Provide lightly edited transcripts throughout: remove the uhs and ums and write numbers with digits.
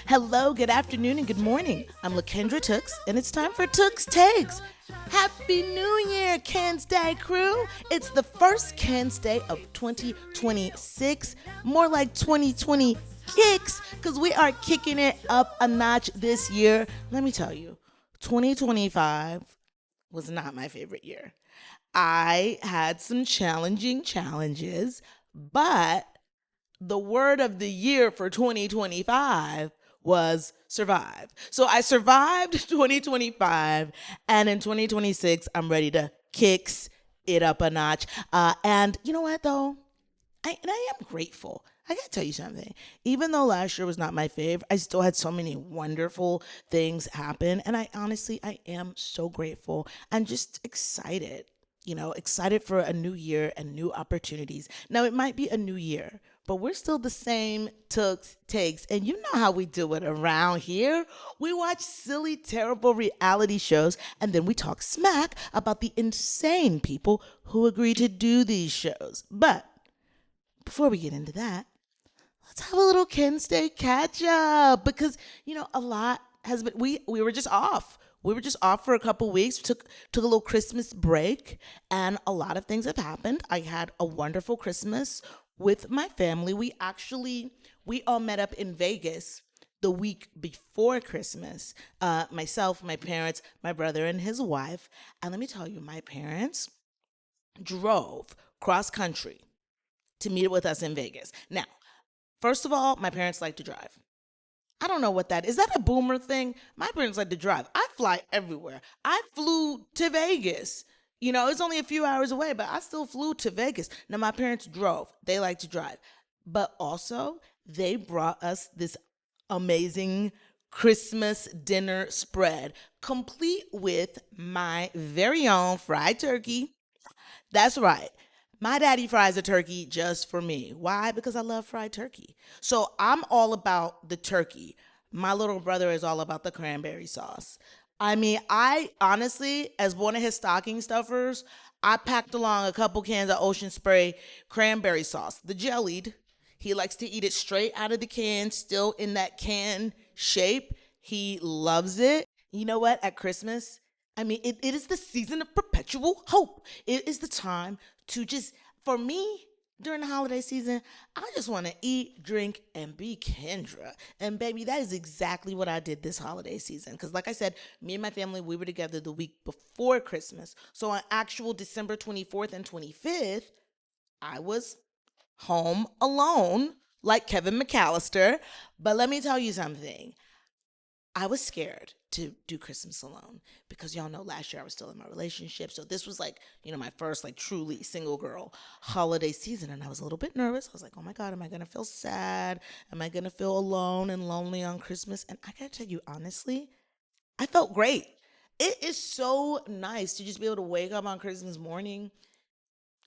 Hello, good afternoon, and good morning. I'm LaKendra Tooks, and it's time for Tooks Takes. Happy New Year, Kensday crew. It's the first Kensday of 2026, more like 2020 kicks, because we are kicking it up a notch this year. Let me tell you, 2025 was not my favorite year. I had some challenging challenges, but the word of the year for 2025 was survive. So I survived 2025, and in 2026, I'm ready to kicks it up a notch. And you know what, though? I am grateful. I gotta tell you something. Even though last year was not my fave, I still had so many wonderful things happen. And I am so grateful and just excited. Excited for a new year and new opportunities. Now, it might be a new year, but we're still the same Tooks Takes. And you know how we do it around here. We watch silly, terrible reality shows, and then we talk smack about the insane people who agree to do these shows. But before we get into that, let's have a little Kensday catch up because, a lot has been, we were just off. We were just off for a couple weeks, took a little Christmas break, and a lot of things have happened. I had a wonderful Christmas with my family. We all met up in Vegas the week before Christmas. Myself, my parents, my brother, and his wife. And let me tell you, my parents drove cross country to meet with us in Vegas. Now, first of all, my parents like to drive. I don't know what that is. Is that a boomer thing? My parents like to drive. I fly everywhere. I flew to Vegas. It's only a few hours away, but I still flew to Vegas. Now, my parents drove. They like to drive. But also, they brought us this amazing Christmas dinner spread, complete with my very own fried turkey. That's right. My daddy fries a turkey just for me. Why? Because I love fried turkey. So I'm all about the turkey. My little brother is all about the cranberry sauce. I mean, I honestly, as one of his stocking stuffers, I packed along a couple cans of Ocean Spray cranberry sauce, the jellied. He likes to eat it straight out of the can, still in that can shape. He loves it. You know what? At Christmas, it is the season of perpetual hope. It is the time to just, for me, during the holiday season, I just want to eat, drink, and be Kendra. And baby, that is exactly what I did this holiday season. Because like I said, me and my family, we were together the week before Christmas. So on actual December 24th and 25th, I was home alone, like Kevin McAllister. But let me tell you something. I was scared to do Christmas alone because y'all know last year I was still in my relationship. So this was like, my first like truly single girl holiday season. And I was a little bit nervous. I was like, oh my God, am I going to feel sad? Am I going to feel alone and lonely on Christmas? And I got to tell you, honestly, I felt great. It is so nice to just be able to wake up on Christmas morning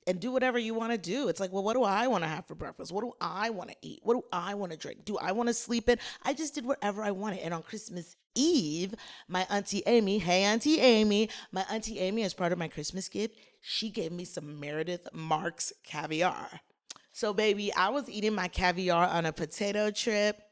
and do whatever you want to do. It's like, well, what do I want to have for breakfast? What do I want to eat? What do I want to drink? Do I want to sleep in? I just did whatever I wanted. And on Christmas Eve, my Auntie Amy, hey Auntie Amy, my Auntie Amy, as part of my Christmas gift, she gave me some Meredith Marks caviar. So baby, I was eating my caviar on a potato trip,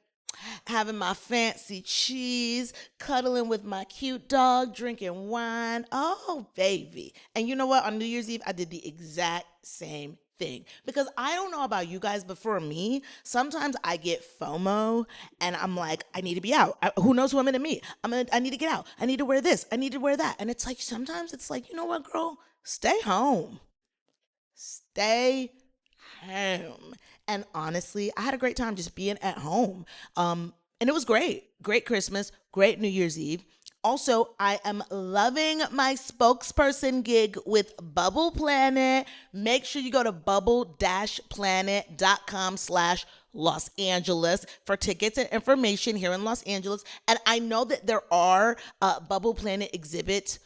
having my fancy cheese, cuddling with my cute dog, drinking wine. Oh, baby. And you know what? On New Year's Eve, I did the exact same thing. Because I don't know about you guys, but for me, sometimes I get FOMO and I'm like, I need to be out. Who knows who I'm going to meet? I need to get out. I need to wear this. I need to wear that. And it's like, sometimes it's like, you know what, girl? Stay home. Stay home. And honestly, I had a great time just being at home. And it was great. Great Christmas, great New Year's Eve. Also, I am loving my spokesperson gig with Bubble Planet. Make sure you go to bubble-planet.com/Los Angeles for tickets and information here in Los Angeles. And I know that there are Bubble Planet exhibits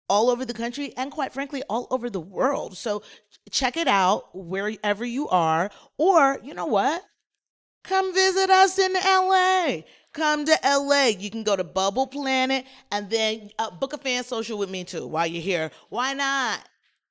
all over the country and quite frankly, all over the world. So check it out wherever you are. Or you know what? Come visit us in LA. Come to LA. You can go to Bubble Planet and then book a fan social with me too while you're here. Why not?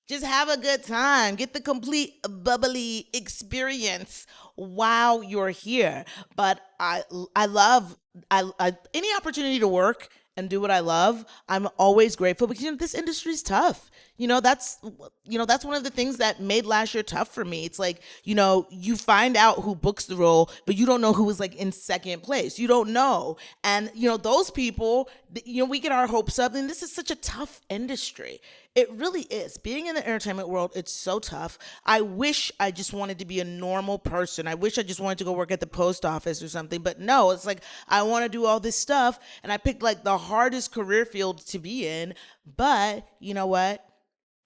Just have a good time. Get the complete bubbly experience while you're here. But I love I any opportunity to work and do what I love, I'm always grateful because this industry's tough. That's one of the things that made last year tough for me. It's like, you find out who books the role, but you don't know who was like in second place. You don't know. And those people, we get our hopes up, and this is such a tough industry. It really is. Being in the entertainment world, it's so tough. I wish I just wanted to be a normal person. I wish I just wanted to go work at the post office or something. But no, it's like I want to do all this stuff. And I picked like the hardest career field to be in. But you know what?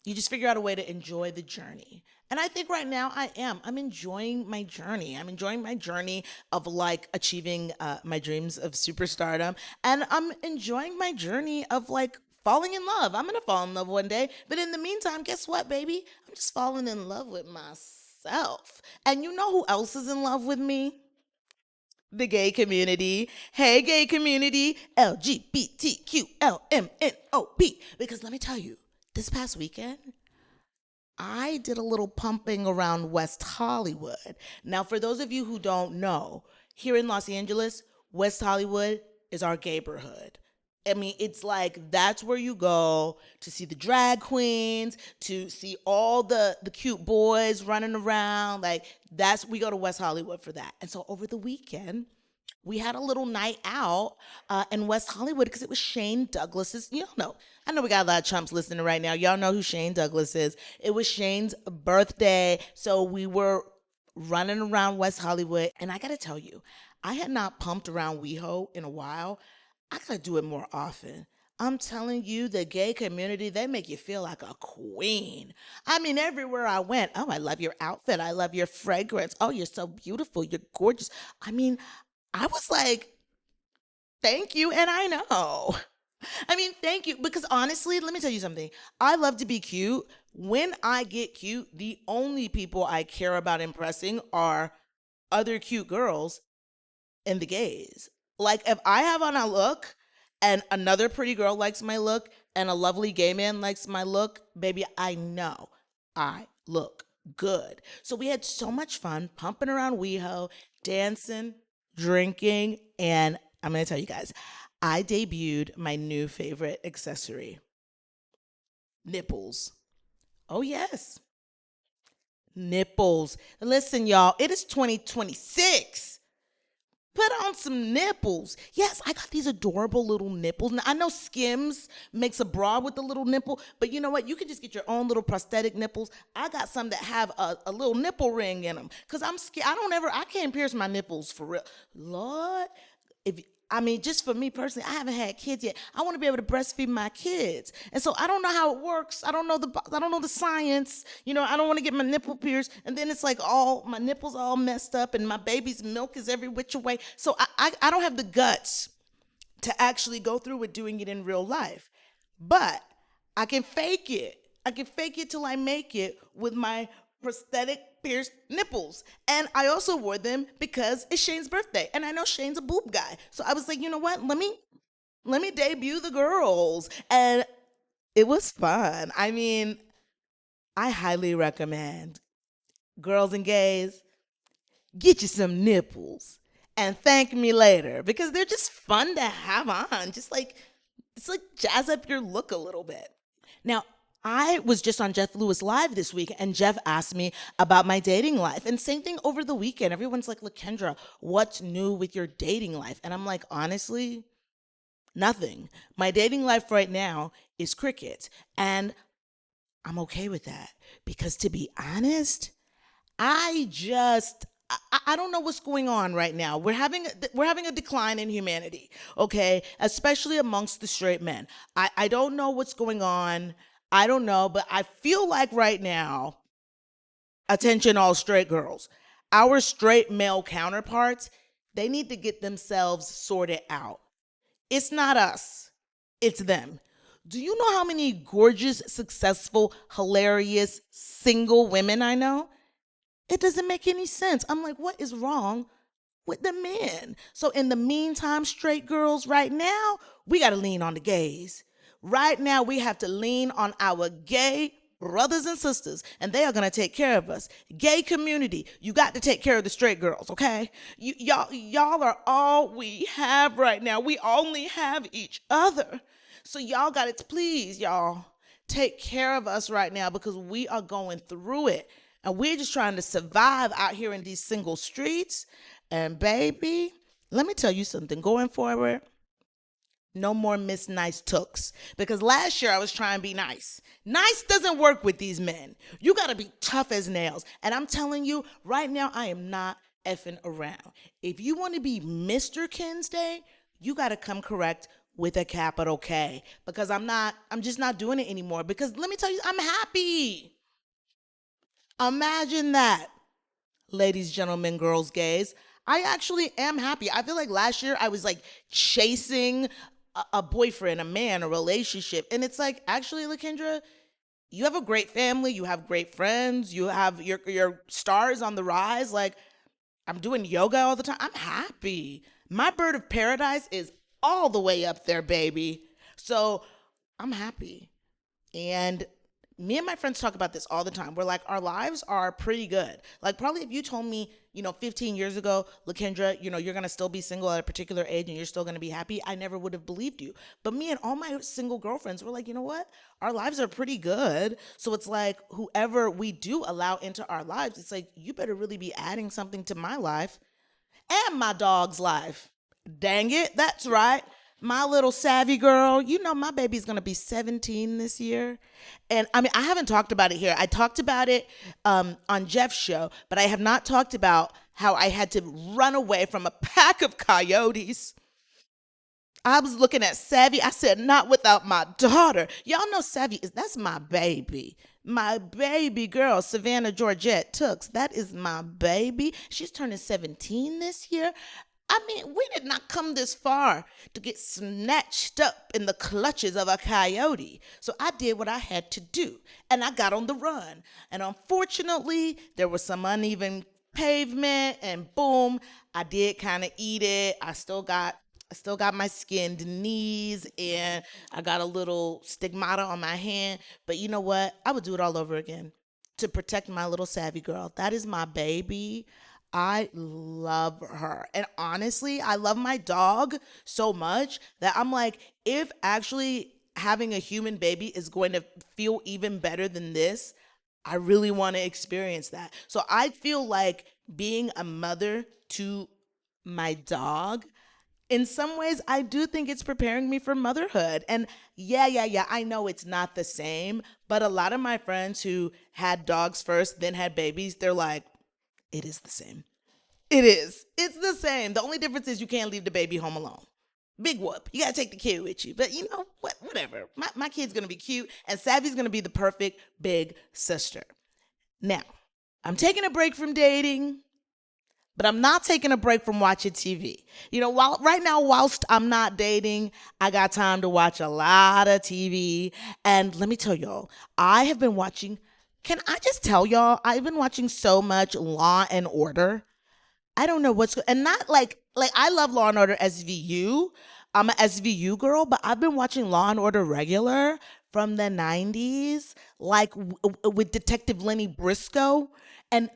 You just figure out a way to enjoy the journey. And I think right now I am. I'm enjoying my journey. I'm enjoying my journey of like achieving my dreams of superstardom. And I'm enjoying my journey of like falling in love. I'm going to fall in love one day. But in the meantime, guess what, baby? I'm just falling in love with myself. And you know who else is in love with me? The gay community. Hey, gay community. LGBTQLMNOP. Because let me tell you, this past weekend, I did a little pumping around West Hollywood. Now, for those of you who don't know, here in Los Angeles, West Hollywood is our gayborhood. I mean, it's like that's where you go to see the drag queens, to see all the cute boys running around. Like we go to West Hollywood for that. And so over the weekend, we had a little night out in West Hollywood because it was Shane Douglas's. You don't know. I know we got a lot of chumps listening right now. Y'all know who Shane Douglas is. It was Shane's birthday. So we were running around West Hollywood. And I got to tell you, I had not pumped around WeHo in a while. I got to do it more often. I'm telling you, the gay community, they make you feel like a queen. I mean, everywhere I went, oh, I love your outfit. I love your fragrance. Oh, you're so beautiful. You're gorgeous. I mean, I was like, thank you, and I know. I mean, thank you, because honestly, let me tell you something. I love to be cute. When I get cute, the only people I care about impressing are other cute girls and the gays. Like, if I have on a look and another pretty girl likes my look and a lovely gay man likes my look, baby, I know I look good. So we had so much fun pumping around WeHo, dancing, drinking, and I'm going to tell you guys, I debuted my new favorite accessory, nipples. Oh, yes, nipples. Listen, y'all, it is 2026. Put on some nipples. Yes, I got these adorable little nipples. Now, I know Skims makes a bra with the little nipple, but you know what? You can just get your own little prosthetic nipples. I got some that have a little nipple ring in them because I'm scared. I can't pierce my nipples for real. Lord, just for me personally, I haven't had kids yet. I want to be able to breastfeed my kids, and so I don't know how it works. I don't know the science. I don't want to get my nipple pierced, and then it's like all my nipples all messed up, and my baby's milk is every which way. So I don't have the guts to actually go through with doing it in real life, but I can fake it. I can fake it till I make it with my prosthetic pierced nipples. And I also wore them because it's Shane's birthday. And I know Shane's a boob guy. So I was like, you know what? Let me debut the girls. And it was fun. I mean, I highly recommend girls and gays, get you some nipples and thank me later because they're just fun to have on. Just like, it's like jazz up your look a little bit. Now, I was just on Jeff Lewis Live this week, and Jeff asked me about my dating life. And same thing over the weekend. Everyone's like, Lakendra, what's new with your dating life? And I'm like, honestly, nothing. My dating life right now is crickets. And I'm okay with that. Because to be honest, I don't know what's going on right now. We're having a decline in humanity, okay? Especially amongst the straight men. I don't know what's going on. I don't know, but I feel like right now, attention all straight girls, our straight male counterparts, they need to get themselves sorted out. It's not us, it's them. Do you know how many gorgeous, successful, hilarious, single women I know? It doesn't make any sense. I'm like, what is wrong with the men? So in the meantime, straight girls, right now, we got to lean on the gays. Right now, we have to lean on our gay brothers and sisters, and they are going to take care of us. Gay community, you got to take care of the straight girls, okay? Y'all are all we have right now. We only have each other. So y'all got to, please, y'all, take care of us right now because we are going through it. And we're just trying to survive out here in these single streets. And baby, let me tell you something. Going forward, no more Miss Nice Tooks. Because last year I was trying to be nice. Nice doesn't work with these men. You got to be tough as nails. And I'm telling you, right now, I am not effing around. If you want to be Mr. Kensday, you got to come correct with a capital K. Because I'm just not doing it anymore. Because let me tell you, I'm happy. Imagine that, ladies, gentlemen, girls, gays. I actually am happy. I feel like last year I was like chasing a boyfriend, a man, a relationship. And it's like, actually, Lakendra, you have a great family. You have great friends. You have your stars on the rise. Like, I'm doing yoga all the time. I'm happy. My bird of paradise is all the way up there, baby. So I'm happy. And me and my friends talk about this all the time. We're like, our lives are pretty good. Like, probably if you told me, 15 years ago, Lakendra, you're going to still be single at a particular age and you're still going to be happy, I never would have believed you. But me and all my single girlfriends were like, you know what? Our lives are pretty good. So it's like, whoever we do allow into our lives, it's like, you better really be adding something to my life and my dog's life. Dang it. That's right. My little savvy girl, my baby's going to be 17 this year. And I mean, I haven't talked about it here. I talked about it on Jeff's show, but I have not talked about how I had to run away from a pack of coyotes. I was looking at Savvy. I said, not without my daughter. Y'all know Savvy that's my baby. My baby girl, Savannah Georgette Tooks. That is my baby. She's turning 17 this year. I mean, we did not come this far to get snatched up in the clutches of a coyote. So I did what I had to do, and I got on the run. And unfortunately, there was some uneven pavement, and boom, I did kind of eat it. I still got my skinned knees, and I got a little stigmata on my hand. But you know what? I would do it all over again to protect my little savvy girl. That is my baby. I love her. And honestly, I love my dog so much that I'm like, if actually having a human baby is going to feel even better than this, I really want to experience that. So I feel like being a mother to my dog, in some ways, I do think it's preparing me for motherhood. And yeah, I know it's not the same, but a lot of my friends who had dogs first, then had babies, they're like, it is the same. It is. It's the same. The only difference is you can't leave the baby home alone. Big whoop. You got to take the kid with you. But you know what? Whatever. My kid's going to be cute, and Savvy's going to be the perfect big sister. Now, I'm taking a break from dating, but I'm not taking a break from watching TV. Right now, whilst I'm not dating, I got time to watch a lot of TV. And let me tell y'all, I have been watching. Can I just tell y'all, I've been watching so much Law and Order. I don't know and not like I love Law and Order SVU. I'm an SVU girl, but I've been watching Law and Order regular from the 90s, like with Detective Lenny Briscoe and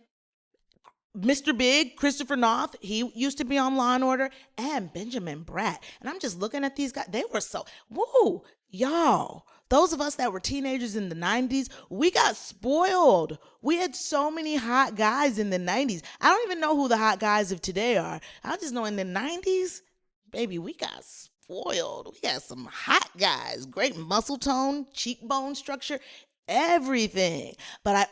Mr. Big, Christopher Noth. He used to be on Law and Order, and Benjamin Bratt. And I'm just looking at these guys. They were so, woo, y'all. Those of us that were teenagers in the 90s, we got spoiled. We had so many hot guys in the 90s. I don't even know who the hot guys of today are. I just know in the 90s, baby, we got spoiled. We got some hot guys. Great muscle tone, cheekbone structure, everything. But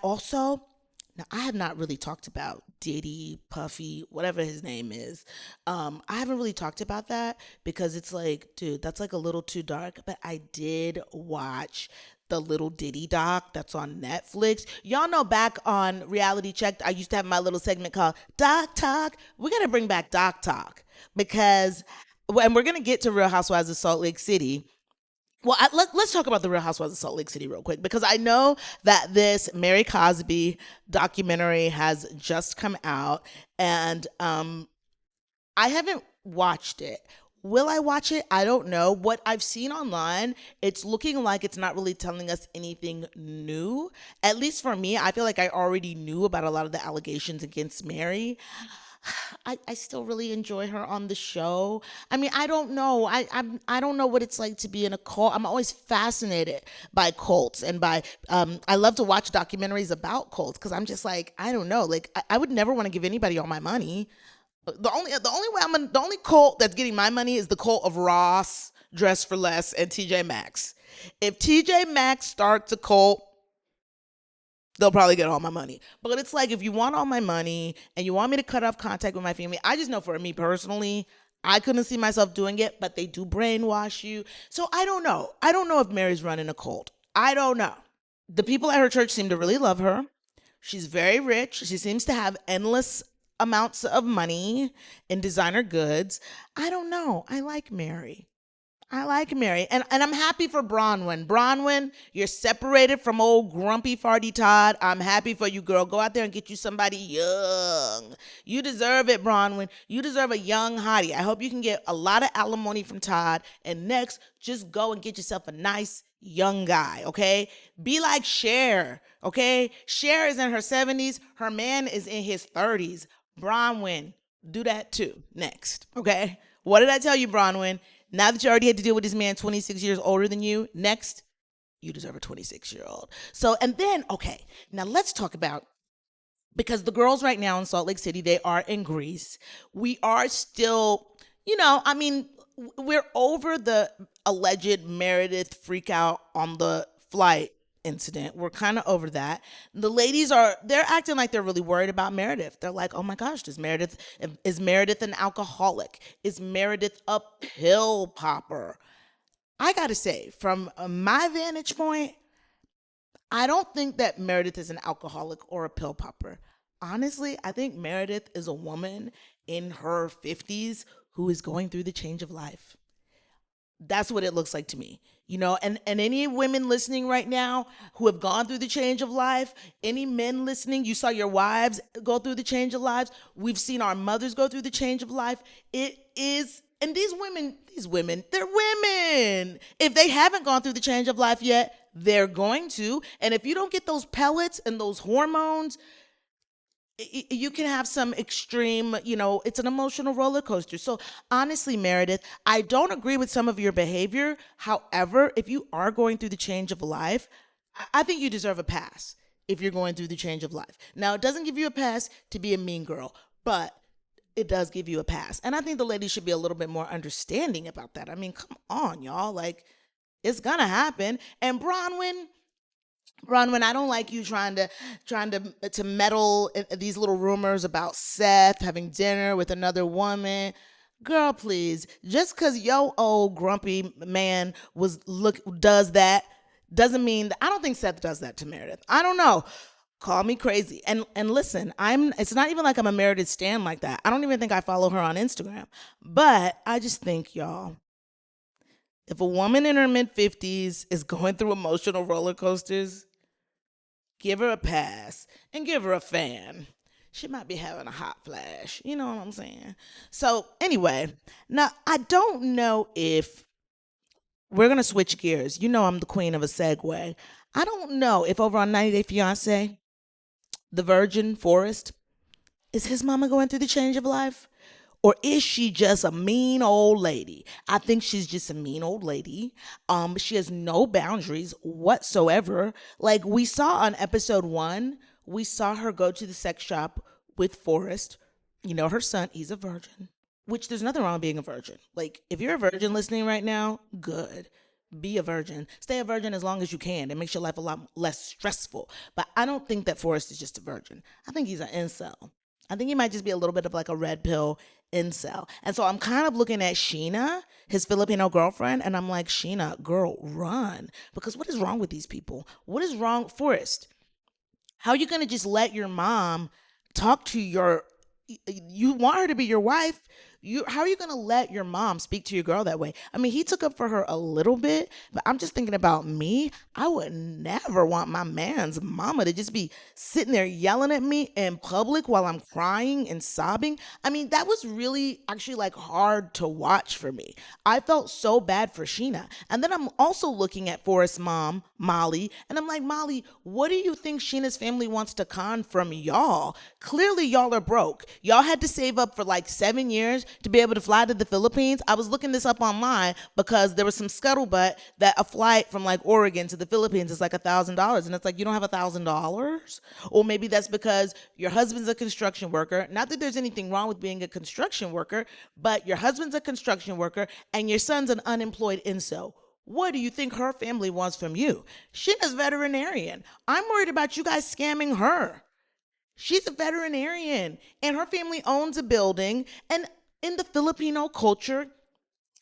now, I have not really talked about Diddy, Puffy, whatever his name is. I haven't really talked about that because it's like, dude, that's like a little too dark. But I did watch the Little Diddy Doc that's on Netflix. Y'all know back on Reality Check, I used to have my little segment called Doc Talk. We got to bring back Doc Talk because, and we're going to get to Real Housewives of Salt Lake City. Well, let's talk about the Real Housewives of Salt Lake City real quick, because I know that this Mary Cosby documentary has just come out, and I haven't watched it. Will I watch it? I don't know. What I've seen online, it's looking like it's not really telling us anything new. At least for me, I feel like I already knew about a lot of the allegations against Mary. I still really enjoy her on the show. I mean, I don't know. I don't know what it's like to be in a cult. I'm always fascinated by cults and by I love to watch documentaries about cults because I'm just like, I don't know. Like I would never want to give anybody all my money. The only cult that's getting my money is the cult of Ross, Dress for Less, and TJ Maxx. If TJ Maxx starts a cult, they'll probably get all my money. But it's like if you want all my money and you want me to cut off contact with my family, I just know for me personally, I couldn't see myself doing it, but they do brainwash you. So I don't know. I don't know if Mary's running a cult. I don't know. The people at her church seem to really love her. She's very rich. She seems to have endless amounts of money in designer goods. I don't know. I like Mary. I like Mary. And I'm happy for Bronwyn. Bronwyn, you're separated from old grumpy farty Todd. I'm happy for you, girl. Go out there and get you somebody young. You deserve it, Bronwyn. You deserve a young hottie. I hope you can get a lot of alimony from Todd. And next, just go and get yourself a nice young guy, okay? Be like Cher, okay? Cher is in her 70s. Her man is in his 30s. Bronwyn, do that too next, okay? What did I tell you, Bronwyn? Now that you already had to deal with this man 26 years older than you, next, you deserve a 26-year-old. So, and then, okay, now let's talk about, because the girls right now in Salt Lake City, they are in Greece. We are still, I mean, we're over the alleged Meredith freak out on the flight incident. We're kind of over that. The ladies they're acting like they're really worried about Meredith. They're like, oh my gosh, is Meredith an alcoholic? Is Meredith a pill popper? I gotta say, from my vantage point, I don't think that Meredith is an alcoholic or a pill popper. Honestly, I think Meredith is a woman in her 50s who is going through the change of life. That's what it looks like to me. And any women listening right now who have gone through the change of life, any men listening, you saw your wives go through the change of lives. We've seen our mothers go through the change of life. It is, and these women, they're women. If they haven't gone through the change of life yet, they're going to. And if you don't get those pellets and those hormones, you can have some extreme, it's an emotional roller coaster. So honestly, Meredith, I don't agree with some of your behavior. However, if you are going through the change of life, I think you deserve a pass if you're going through the change of life. Now, it doesn't give you a pass to be a mean girl, but it does give you a pass. And I think the ladies should be a little bit more understanding about that. I mean, come on, y'all. Like, it's gonna happen. And Bronwyn, I don't like you trying to meddle in these little rumors about Seth having dinner with another woman. Girl, please. Just because your old grumpy man does that doesn't mean that I don't think Seth does that to Meredith. I don't know. Call me crazy. And listen, it's not even like I'm a Meredith stan like that. I don't even think I follow her on Instagram. But I just think, y'all, if a woman in her mid 50s is going through emotional roller coasters, give her a pass and give her a fan. She might be having a hot flash. You know what I'm saying? So anyway, now I don't know if we're going to switch gears. I'm the queen of a segue. I don't know if over on 90 Day Fiancé, the virgin Forrest, is his mama going through the change of life? Or is she just a mean old lady? I think she's just a mean old lady. She has no boundaries whatsoever. Like we saw on episode 1, we saw her go to the sex shop with Forrest. Her son, he's a virgin, which there's nothing wrong with being a virgin. Like if you're a virgin listening right now, good. Be a virgin. Stay a virgin as long as you can. It makes your life a lot less stressful. But I don't think that Forrest is just a virgin. I think he's an incel. I think he might just be a little bit of like a red pill incel. And so I'm kind of looking at Sheena, his Filipino girlfriend, and I'm like, Sheena, girl, run. Because what is wrong with these people? What is wrong, Forrest? How are you going to just let your mom talk to you want her to be your wife? How are you gonna let your mom speak to your girl that way? I mean, he took up for her a little bit, but I'm just thinking about me. I would never want my man's mama to just be sitting there yelling at me in public while I'm crying and sobbing. I mean, that was really actually like hard to watch for me. I felt so bad for Sheena. And then I'm also looking at Forrest's mom, Molly, and I'm like, Molly, what do you think Sheena's family wants to con from y'all? Clearly, y'all are broke. Y'all had to save up for like 7 years to be able to fly to the Philippines. I was looking this up online because there was some scuttlebutt that a flight from like Oregon to the Philippines is like $1,000. And it's like, you don't have $1,000? Or maybe that's because your husband's a construction worker. Not that there's anything wrong with being a construction worker, but your husband's a construction worker and your son's an unemployed incel. What do you think her family wants from you? Sheena's veterinarian. I'm worried about you guys scamming her. She's a veterinarian and her family owns a building. And in the Filipino culture,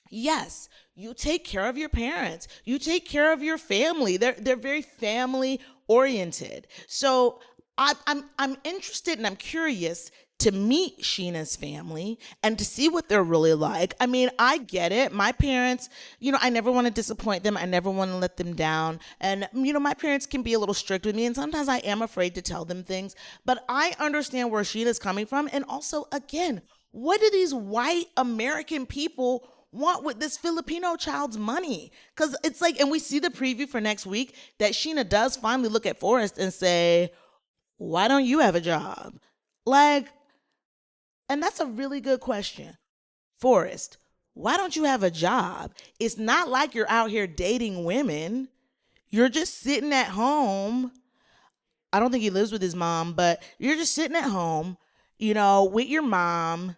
yes, you take care of your parents. You take care of your family. They're very family oriented. So I'm interested and I'm curious to meet Sheena's family and to see what they're really like. I mean, I get it. My parents, I never want to disappoint them. I never want to let them down. And, my parents can be a little strict with me. And sometimes I am afraid to tell them things. But I understand where Sheena's coming from. And also, again, what do these white American people want with this Filipino child's money? Because it's like, and we see the preview for next week that Sheena does finally look at Forrest and say, why don't you have a job? Like, and that's a really good question. Forrest, why don't you have a job? It's not like you're out here dating women. You're just sitting at home. I don't think he lives with his mom, but you're just sitting at home, with your mom.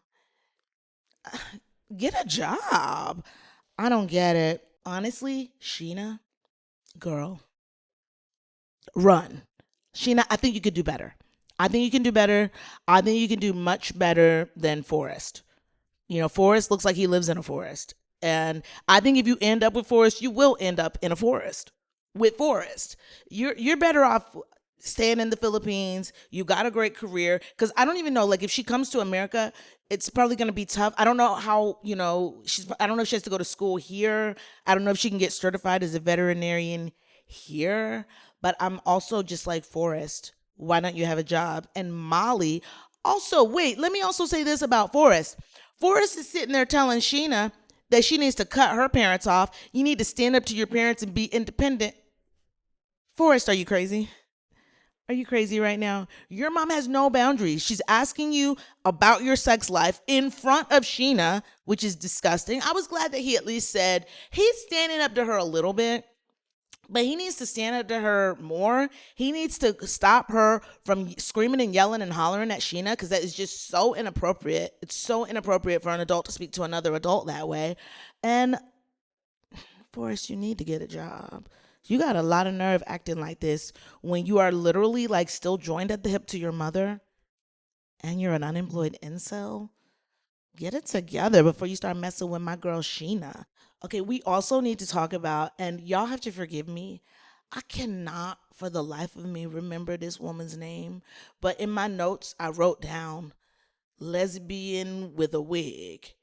Get a job. I don't get it. Honestly, Sheena, girl, run. Sheena, I think you could do better. I think you can do better. I think you can do much better than Forrest. Forrest looks like he lives in a forest. And I think if you end up with Forrest, you will end up in a forest with Forrest. You're better off staying in the Philippines. You got a great career. Because I don't even know, like, if she comes to America, it's probably going to be tough. I don't know how, I don't know if she has to go to school here. I don't know if she can get certified as a veterinarian here. But I'm also just like, Forrest, why don't you have a job? And Molly, also, wait, let me also say this about Forrest. Forrest is sitting there telling Sheena that she needs to cut her parents off. You need to stand up to your parents and be independent. Forrest, are you crazy? Are you crazy right now? Your mom has no boundaries. She's asking you about your sex life in front of Sheena, which is disgusting. I was glad that he at least said he's standing up to her a little bit, but he needs to stand up to her more. He needs to stop her from screaming and yelling and hollering at Sheena, because that is just so inappropriate. It's so inappropriate for an adult to speak to another adult that way. And Forrest, you need to get a job. You got a lot of nerve acting like this when you are literally like still joined at the hip to your mother and you're an unemployed incel. Get it together before you start messing with my girl Sheena. Okay, we also need to talk about, and y'all have to forgive me, I cannot for the life of me remember this woman's name, but in my notes I wrote down Lesbian with a Wig.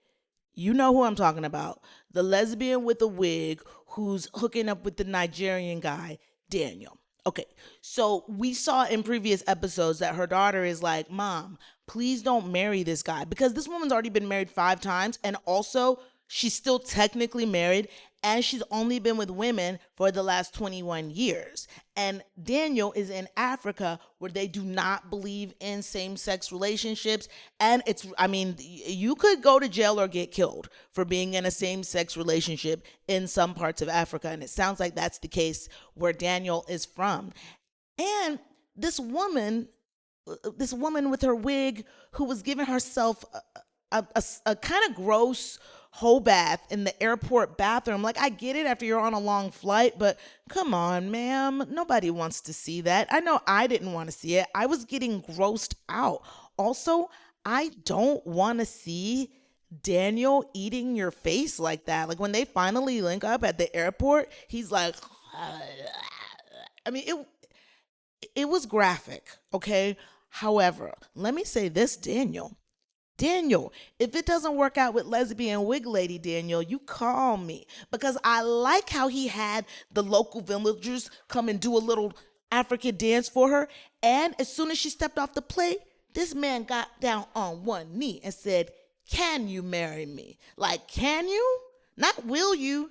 You know who I'm talking about. The lesbian with a wig who's hooking up with the Nigerian guy, Daniel. Okay, so we saw in previous episodes that her daughter is like, Mom, please don't marry this guy, because this woman's already been married 5 times, and also she's still technically married, and she's only been with women for the last 21 years. And Daniel is in Africa where they do not believe in same-sex relationships. And you could go to jail or get killed for being in a same-sex relationship in some parts of Africa. And it sounds like that's the case where Daniel is from. And this woman with her wig who was giving herself a kind of gross whole bath in the airport bathroom. Like, I get it after you're on a long flight, but come on, ma'am. Nobody wants to see that. I know I didn't want to see it. I was getting grossed out. Also, I don't want to see Daniel eating your face like that. Like, when they finally link up at the airport, he's like, I mean, it was graphic, okay? However, let me say this, Daniel. Daniel, if it doesn't work out with lesbian wig lady, Daniel, you call me because I like how he had the local villagers come and do a little African dance for her. And as soon as she stepped off the plate, this man got down on one knee and said, "Can you marry me?" Like, can you? Not will you.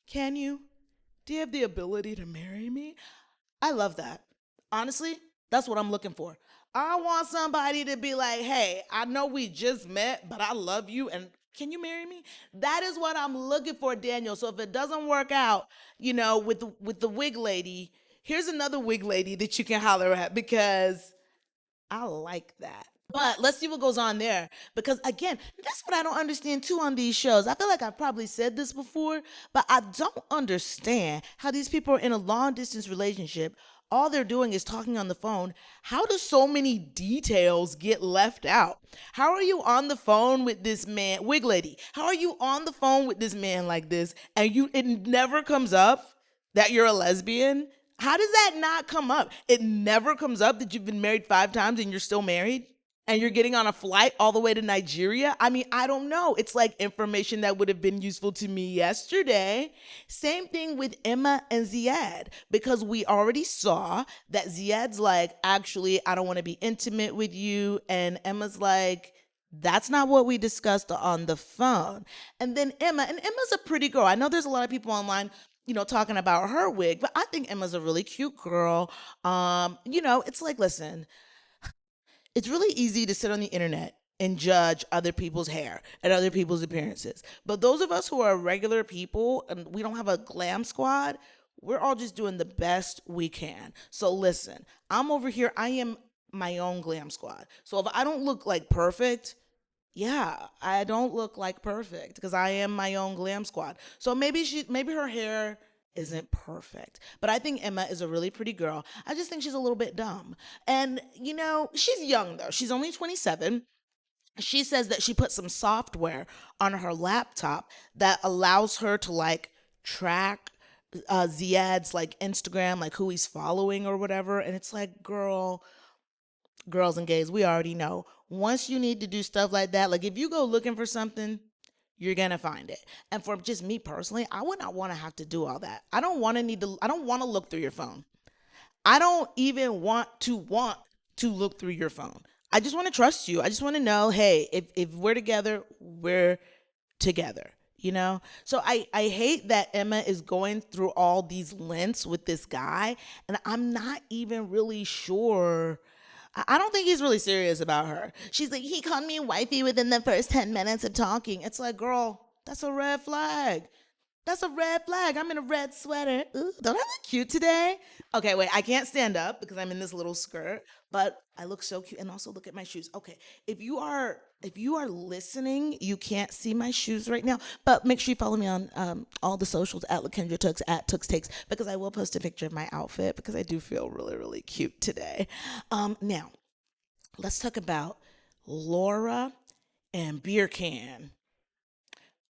Can you? Do you have the ability to marry me? I love that. Honestly, that's what I'm looking for. I want somebody to be like, "Hey, I know we just met, but I love you and can you marry me?" That is what I'm looking for, Daniel. So if it doesn't work out, with the wig lady, here's another wig lady that you can holler at because I like that. But let's see what goes on there. Because again, that's what I don't understand too on these shows. I feel like I've probably said this before, but I don't understand how these people are in a long distance relationship. All they're doing is talking on the phone. How do so many details get left out? How are you on the phone with this man, wig lady? How are you on the phone with this man like this and it never comes up that you're a lesbian? How does that not come up? It never comes up that you've been married 5 times and you're still married? And you're getting on a flight all the way to Nigeria? I mean, I don't know. It's like information that would have been useful to me yesterday. Same thing with Emma and Ziad, because we already saw that Ziad's like, "Actually, I don't want to be intimate with you." And Emma's like, "That's not what we discussed on the phone." And then Emma's a pretty girl. I know there's a lot of people online talking about her wig, but I think Emma's a really cute girl. It's like, listen, it's really easy to sit on the internet and judge other people's hair and other people's appearances. But those of us who are regular people and we don't have a glam squad, we're all just doing the best we can. So listen, I'm over here, I am my own glam squad. So if I don't look like perfect, yeah, I don't look like perfect because I am my own glam squad. So maybe her hair isn't perfect. But I think Emma is a really pretty girl. I just think she's a little bit dumb. And she's young though. She's only 27. She says that she put some software on her laptop that allows her to like track Ziad's like Instagram, like who he's following or whatever. And it's like, girls and gays, we already know. Once you need to do stuff like that, like if you go looking for something, you're gonna find it. And for just me personally, I would not want to have to do all that. I don't want to look through your phone. I don't even want to look through your phone. I just want to trust you. I just want to know, hey, if we're together, we're together. So I hate that Emma is going through all these lengths with this guy, and I'm not even really sure. I don't think he's really serious about her. She's like, "He called me wifey within the first 10 minutes of talking." It's like, girl, that's a red flag. That's a red flag. I'm in a red sweater. Ooh, don't I look cute today? Okay, wait, I can't stand up because I'm in this little skirt, but I look so cute. And also look at my shoes. Okay, if you are listening, you can't see my shoes right now, but make sure you follow me on all the socials at LaKendra Tooks at Tooks Takes because I will post a picture of my outfit because I do feel really, really cute today. Now, let's talk about Laura and Beer Can.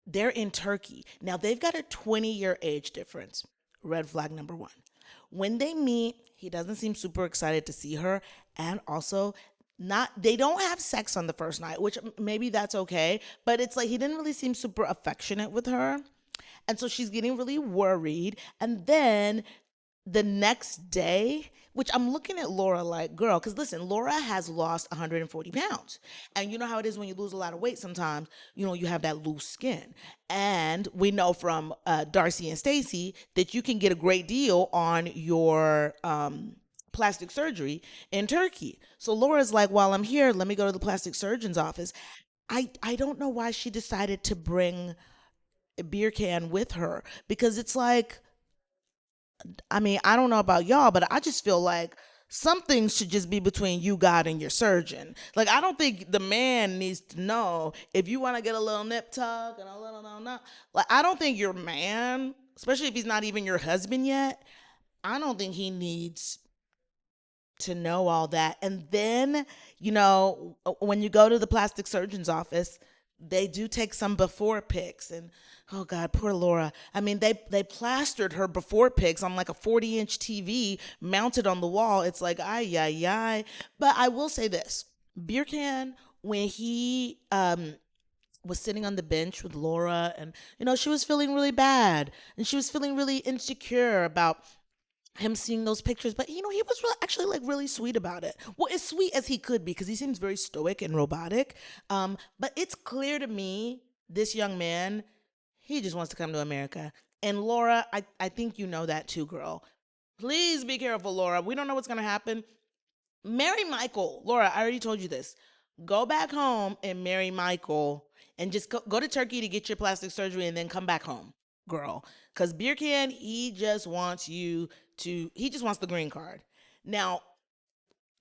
They're in Turkey. Now they've got a 20-year age difference. Red flag number one. When they meet, he doesn't seem super excited to see her. And also, they don't have sex on the first night, which maybe that's okay. But it's like he didn't really seem super affectionate with her. And so she's getting really worried. And then the next day, which I'm looking at Laura like, girl, because listen, Laura has lost 140 pounds. And you know how it is when you lose a lot of weight sometimes, you have that loose skin. And we know from Darcy and Stacy that you can get a great deal on your plastic surgery in Turkey. So Laura's like, while I'm here, let me go to the plastic surgeon's office. I don't know why she decided to bring a beer can with her because it's like, I mean, I don't know about y'all, but I just feel like some things should just be between you, God, and your surgeon. Like, I don't think the man needs to know if you want to get a little nip tuck and a little no. Like, I don't think your man, especially if he's not even your husband yet, I don't think he needs to know all that. And then, when you go to the plastic surgeon's office, they do take some before pics and oh God, poor Laura. I mean, they plastered her before pics on like a 40-inch TV mounted on the wall. It's like, ay, ay, ay. But I will say this, Beer Can when he was sitting on the bench with Laura, and she was feeling really bad, and she was feeling really insecure about him seeing those pictures. But he was actually like really sweet about it. Well, as sweet as he could be, because he seems very stoic and robotic. But it's clear to me, this young man, he just wants to come to America. And Laura, I think you know that too, girl. Please be careful, Laura. We don't know what's going to happen. Marry Michael. Laura, I already told you this. Go back home and marry Michael, and just go to Turkey to get your plastic surgery and then come back home, girl. Because Beer Can, he just wants the green card. Now,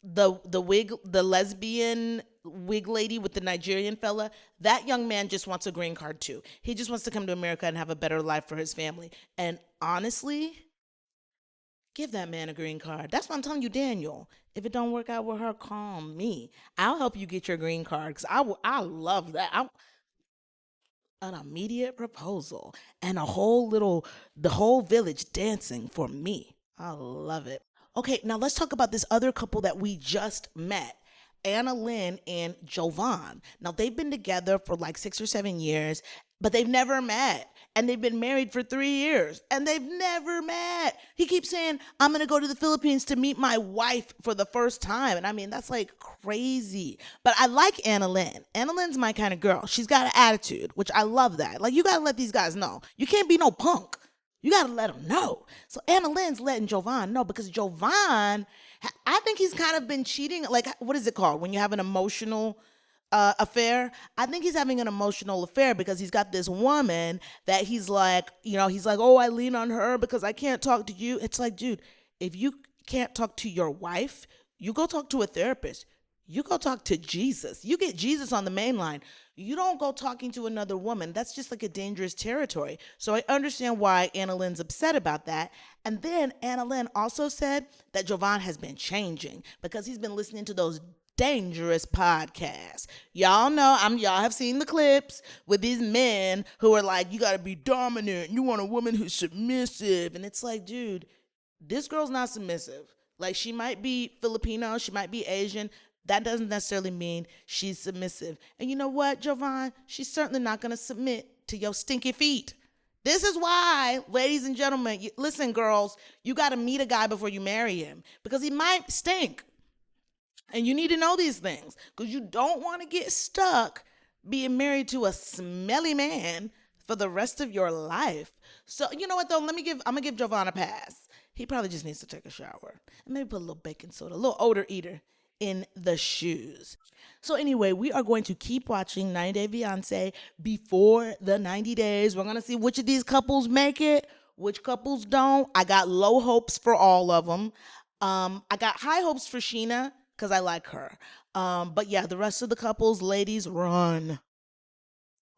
the lesbian wig lady with the Nigerian fella, that young man just wants a green card too. He just wants to come to America and have a better life for his family. And honestly, give that man a green card. That's what I'm telling you, Daniel. If it don't work out with her, call me. I'll help you get your green card, because I love that. An immediate proposal and the whole village dancing for me. I love it. Okay, now let's talk about this other couple that we just met. Anna Lynn and Jovan. Now they've been together for like 6 or 7 years, but they've never met. And they've been married for 3 years and they've never met. He keeps saying, I'm going to go to the Philippines to meet my wife for the first time. And I mean, that's like crazy. But I like Anna Lynn. Anna Lynn's my kind of girl. She's got an attitude, which I love that. Like, you got to let these guys know. You can't be no punk. You got to let them know. So Anna Lynn's letting Jovan know, because Jovan, I think he's kind of been cheating. Like, what is it called when you have an emotional affair? I think he's having an emotional affair because he's got this woman that he's like, oh, I lean on her because I can't talk to you. It's like, dude, if you can't talk to your wife, you go talk to a therapist. You go talk to Jesus. You get Jesus on the main line. You don't go talking to another woman. That's just like a dangerous territory. So I understand why Anna Lynn's upset about that. And then Anna Lynn also said that Jovan has been changing because he's been listening to those dangerous podcasts. Y'all know, y'all have seen the clips with these men who are like, you got to be dominant. You want a woman who's submissive. And it's like, dude, this girl's not submissive. Like, she might be Filipino, she might be Asian. That doesn't necessarily mean she's submissive. And you know what, Jovan? She's certainly not going to submit to your stinky feet. This is why, ladies and gentlemen, listen, girls, you got to meet a guy before you marry him, because he might stink. And you need to know these things, because you don't want to get stuck being married to a smelly man for the rest of your life. So, you know what, though? I'm going to give Jovan a pass. He probably just needs to take a shower and maybe put a little baking soda, a little odor eater in the shoes. So anyway, we are going to keep watching 90 Day Fiancé before the 90 days. We're going to see which of these couples make it, which couples don't. I got low hopes for all of them. I got high hopes for Sheena because I like her. But yeah, the rest of the couples, ladies, run.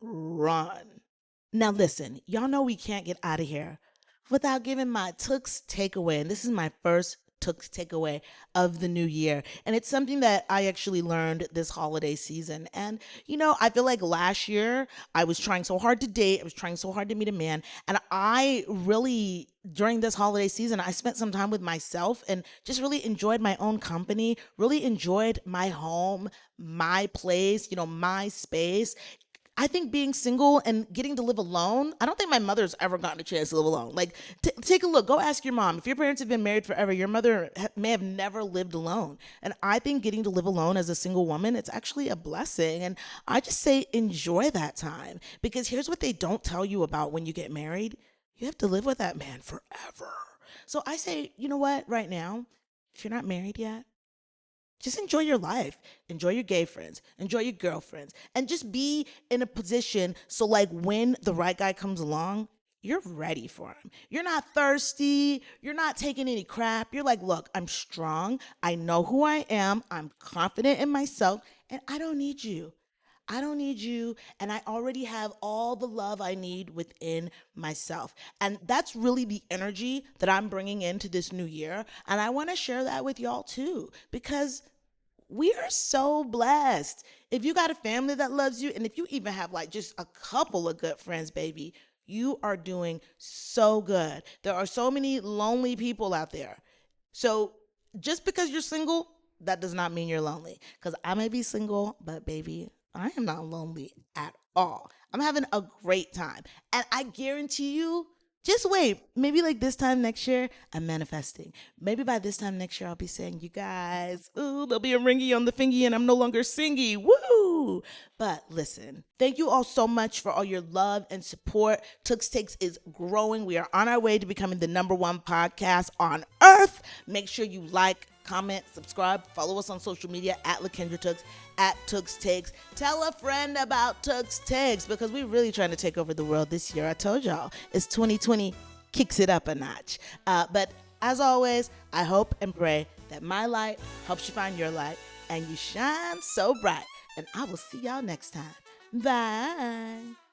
Run. Now listen, y'all know we can't get out of here without giving my Tooks takeaway. And this is my first Tooks takeaway of the new year. And it's something that I actually learned this holiday season. And, I feel like last year I was trying so hard to date. I was trying so hard to meet a man. And I really, during this holiday season, I spent some time with myself and just really enjoyed my own company, really enjoyed my home, my place, my space. I think being single and getting to live alone, I don't think my mother's ever gotten a chance to live alone. Like, take a look. Go ask your mom. If your parents have been married forever, your mother may have never lived alone. And I think getting to live alone as a single woman, it's actually a blessing. And I just say enjoy that time. Because here's what they don't tell you about when you get married. You have to live with that man forever. So I say, you know what, right now, if you're not married yet, just enjoy your life. Enjoy your gay friends. Enjoy your girlfriends. And just be in a position so, like, when the right guy comes along, you're ready for him. You're not thirsty. You're not taking any crap. You're like, look, I'm strong. I know who I am. I'm confident in myself. And I don't need you. I don't need you, and I already have all the love I need within myself. And that's really the energy that I'm bringing into this new year. And I want to share that with y'all too, because we are so blessed. If you got a family that loves you, and if you even have like just a couple of good friends, baby, you are doing so good. There are so many lonely people out there. So just because you're single that does not mean you're lonely. Because I may be single, but baby, I am not lonely at all. I'm having a great time. And I guarantee you, just wait. Maybe like this time next year, I'm manifesting. Maybe by this time next year, I'll be saying, you guys, ooh, there'll be a ringy on the fingy and I'm no longer singy. Woo! But listen, thank you all so much for all your love and support. Tooks Takes is growing. We are on our way to becoming the #1 podcast on earth. Make sure you like, comment, subscribe, follow us on social media at LaKendra Tooks, at Tooks Takes. Tell a friend about Tooks Takes because we're really trying to take over the world this year. I told y'all, it's 2020, kicks it up a notch. But as always, I hope and pray that my light helps you find your light and you shine so bright. And I will see y'all next time. Bye.